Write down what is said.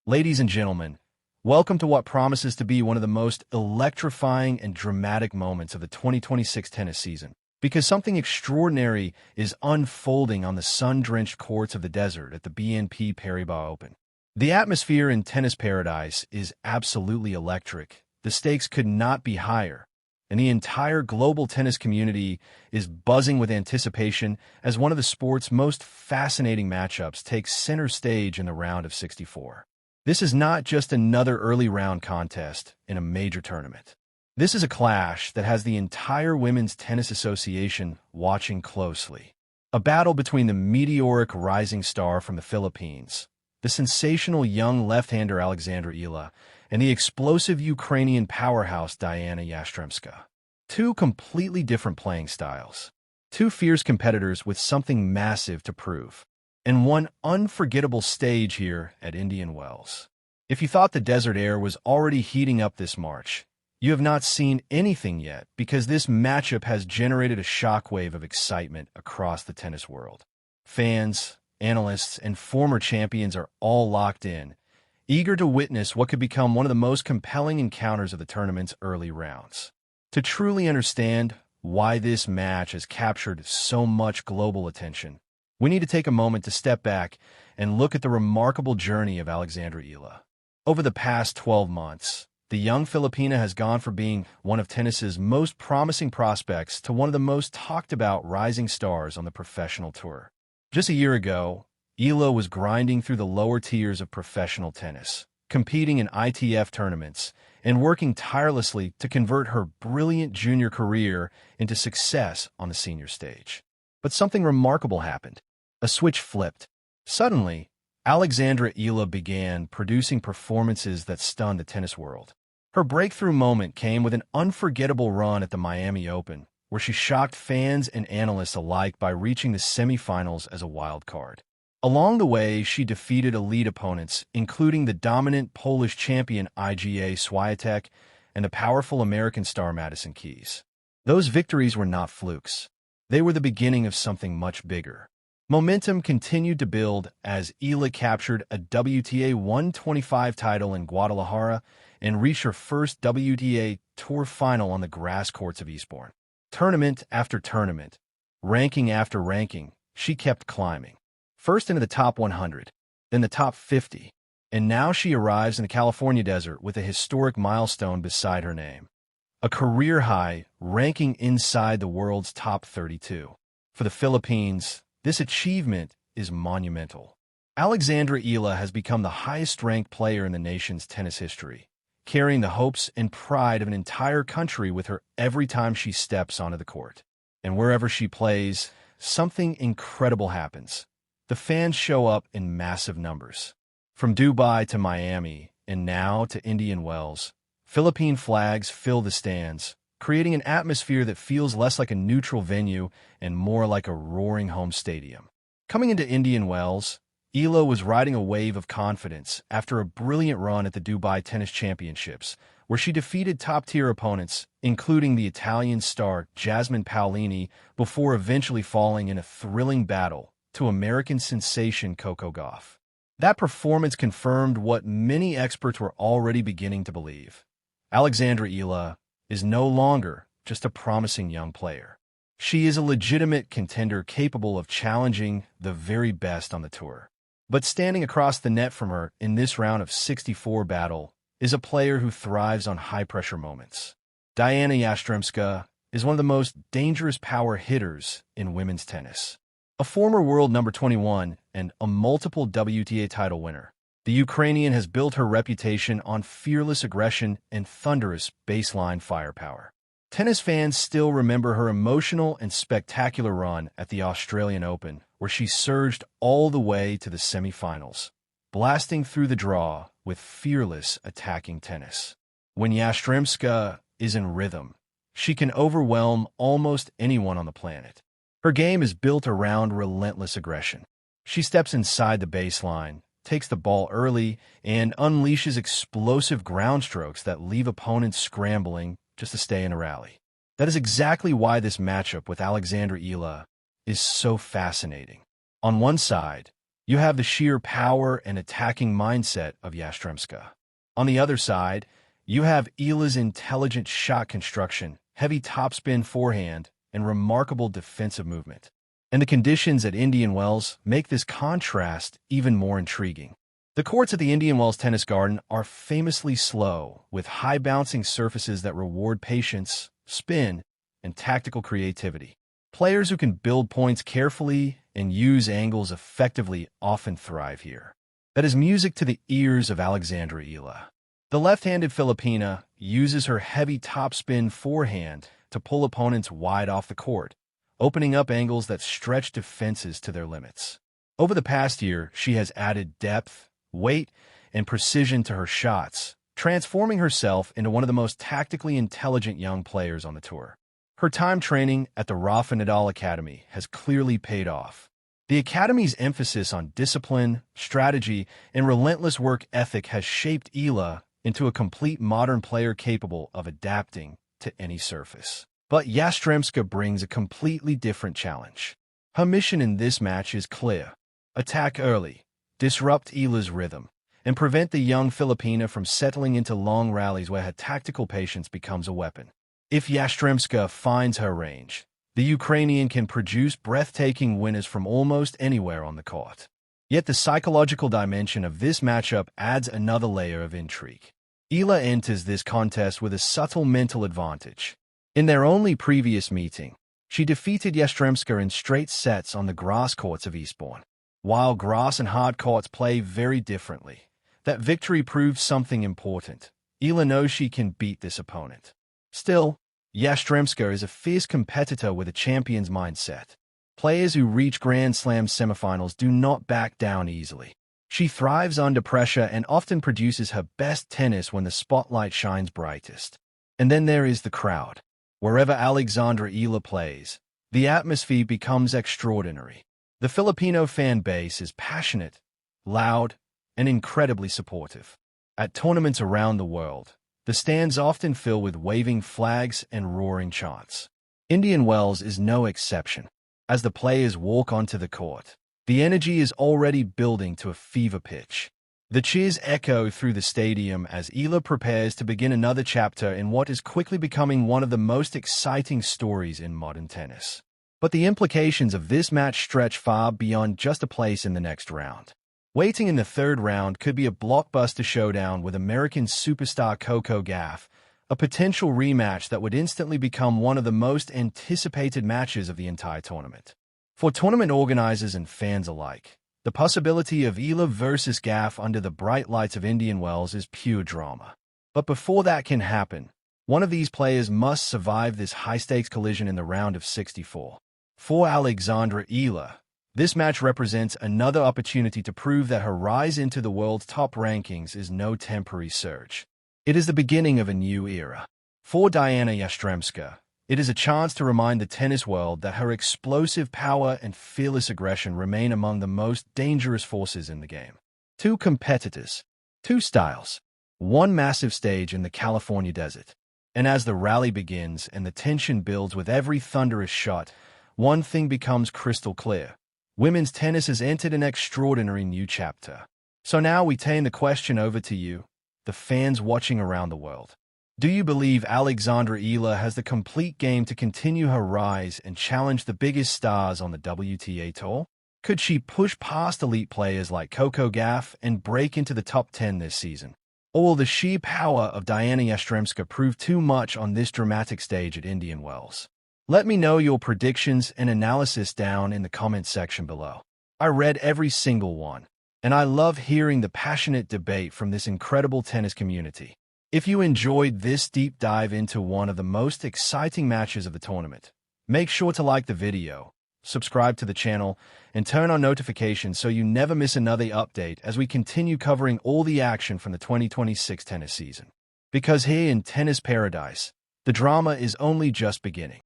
Ladies and gentlemen, welcome to what promises to be one of the most electrifying and dramatic moments of the 2026 tennis season, because something extraordinary is unfolding on the sun-drenched courts of the desert at the BNP Paribas Open. The atmosphere in tennis paradise is absolutely electric. The stakes could not be higher, and the entire global tennis community is buzzing with anticipation as one of the sport's most fascinating matchups takes center stage in the round of 64. This is not just another early round contest in a major tournament. This is a clash that has the entire Women's Tennis Association watching closely. A battle between the meteoric rising star from the Philippines, the sensational young left-hander Alexandra Eala, and the explosive Ukrainian powerhouse Dayana Yastremska. Two completely different playing styles. Two fierce competitors with something massive to prove. And one unforgettable stage here at Indian Wells. If you thought the desert air was already heating up this March, you have not seen anything yet, because this matchup has generated a shockwave of excitement across the tennis world. Fans, analysts, and former champions are all locked in, eager to witness what could become one of the most compelling encounters of the tournament's early rounds. To truly understand why this match has captured so much global attention, we need to take a moment to step back and look at the remarkable journey of Alexandra Eala. Over the past 12 months, the young Filipina has gone from being one of tennis's most promising prospects to one of the most talked-about rising stars on the professional tour. Just a year ago, Eala was grinding through the lower tiers of professional tennis, competing in ITF tournaments, and working tirelessly to convert her brilliant junior career into success on the senior stage. But something remarkable happened. A switch flipped. Suddenly, Alexandra Eala began producing performances that stunned the tennis world. Her breakthrough moment came with an unforgettable run at the Miami Open, where she shocked fans and analysts alike by reaching the semifinals as a wild card. Along the way, she defeated elite opponents, including the dominant Polish champion Iga Swiatek and the powerful American star Madison Keys. Those victories were not flukes. They were the beginning of something much bigger. Momentum continued to build as Eala captured a WTA 125 title in Guadalajara and reached her first WTA Tour final on the grass courts of Eastbourne. Tournament after tournament, ranking after ranking, she kept climbing. First into the top 100, then the top 50, and now she arrives in the California desert with a historic milestone beside her name. A career high, ranking inside the world's top 32. For the Philippines, this achievement is monumental. Alexandra Eala has become the highest-ranked player in the nation's tennis history, carrying the hopes and pride of an entire country with her every time she steps onto the court. And wherever she plays, something incredible happens. The fans show up in massive numbers. From Dubai to Miami, and now to Indian Wells, Philippine flags fill the stands, creating an atmosphere that feels less like a neutral venue and more like a roaring home stadium. Coming into Indian Wells, Eala was riding a wave of confidence after a brilliant run at the Dubai Tennis Championships, where she defeated top-tier opponents, including the Italian star Jasmine Paolini, before eventually falling in a thrilling battle to American sensation Coco Gauff. That performance confirmed what many experts were already beginning to believe. Alexandra Eala is no longer just a promising young player. She is a legitimate contender capable of challenging the very best on the tour. But standing across the net from her in this round of 64 battle is a player who thrives on high-pressure moments. Dayana Yastremska is one of the most dangerous power hitters in women's tennis. A former world number 21 and a multiple WTA title winner, the Ukrainian has built her reputation on fearless aggression and thunderous baseline firepower. Tennis fans still remember her emotional and spectacular run at the Australian Open, where she surged all the way to the semifinals, blasting through the draw with fearless attacking tennis. When Yastremska is in rhythm, she can overwhelm almost anyone on the planet. Her game is built around relentless aggression. She steps inside the baseline, takes the ball early, and unleashes explosive ground strokes that leave opponents scrambling just to stay in a rally. That is exactly why this matchup with Alexandra Eala is so fascinating. On one side, You have the sheer power and attacking mindset of Yastremska. On the other side, you have Eala's intelligent shot construction, heavy topspin forehand, and remarkable defensive movement. And the conditions at Indian Wells make this contrast even more intriguing. The courts at the Indian Wells Tennis Garden are famously slow, with high-bouncing surfaces that reward patience, spin, and tactical creativity. Players who can build points carefully and use angles effectively often thrive here. That is music to the ears of Alexandra Eala. The left-handed Filipina uses her heavy topspin forehand to pull opponents wide off the court, opening up angles that stretch defenses to their limits. Over the past year, she has added depth, weight, and precision to her shots, transforming herself into one of the most tactically intelligent young players on the tour. Her time training at the Rafa Nadal Academy has clearly paid off. The Academy's emphasis on discipline, strategy, and relentless work ethic has shaped Eala into a complete modern player capable of adapting to any surface. But Yastremska brings a completely different challenge. Her mission in this match is clear: attack early, disrupt Eala's rhythm, and prevent the young Filipina from settling into long rallies where her tactical patience becomes a weapon. If Yastremska finds her range, the Ukrainian can produce breathtaking winners from almost anywhere on the court. Yet the psychological dimension of this matchup adds another layer of intrigue. Eala enters this contest with a subtle mental advantage. In their only previous meeting, she defeated Yastremska in straight sets on the grass courts of Eastbourne. While grass and hard courts play very differently, that victory proves something important. Eala knows she can beat this opponent. Still, Yastremska is a fierce competitor with a champion's mindset. Players who reach Grand Slam semifinals do not back down easily. She thrives under pressure and often produces her best tennis when the spotlight shines brightest. And then there is the crowd. Wherever Alexandra Eala plays, the atmosphere becomes extraordinary. The Filipino fan base is passionate, loud, and incredibly supportive. At tournaments around the world, the stands often fill with waving flags and roaring chants. Indian Wells is no exception. As the players walk onto the court, the energy is already building to a fever pitch. The cheers echo through the stadium as Eala prepares to begin another chapter in what is quickly becoming one of the most exciting stories in modern tennis. But the implications of this match stretch far beyond just a place in the next round. Waiting in the third round could be a blockbuster showdown with American superstar Coco Gauff, a potential rematch that would instantly become one of the most anticipated matches of the entire tournament. For tournament organizers and fans alike, the possibility of Eala versus Gauff under the bright lights of Indian Wells is pure drama. But before that can happen, one of these players must survive this high-stakes collision in the round of 64. For Alexandra Eala, this match represents another opportunity to prove that her rise into the world's top rankings is no temporary surge. It is the beginning of a new era. For Dayana Yastremska, it is a chance to remind the tennis world that her explosive power and fearless aggression remain among the most dangerous forces in the game. Two competitors, two styles, one massive stage in the California desert. And as the rally begins and the tension builds with every thunderous shot, one thing becomes crystal clear. Women's tennis has entered an extraordinary new chapter. So now we turn the question over to you, the fans watching around the world. Do you believe Alexandra Eala has the complete game to continue her rise and challenge the biggest stars on the WTA Tour? Could she push past elite players like Coco Gauff and break into the top 10 this season? Or will the sheer power of Dayana Yastremska prove too much on this dramatic stage at Indian Wells? Let me know your predictions and analysis down in the comments section below. I read every single one, and I love hearing the passionate debate from this incredible tennis community. If you enjoyed this deep dive into one of the most exciting matches of the tournament, make sure to like the video, subscribe to the channel, and turn on notifications so you never miss another update as we continue covering all the action from the 2026 tennis season. Because here in Tennis Paradise, the drama is only just beginning.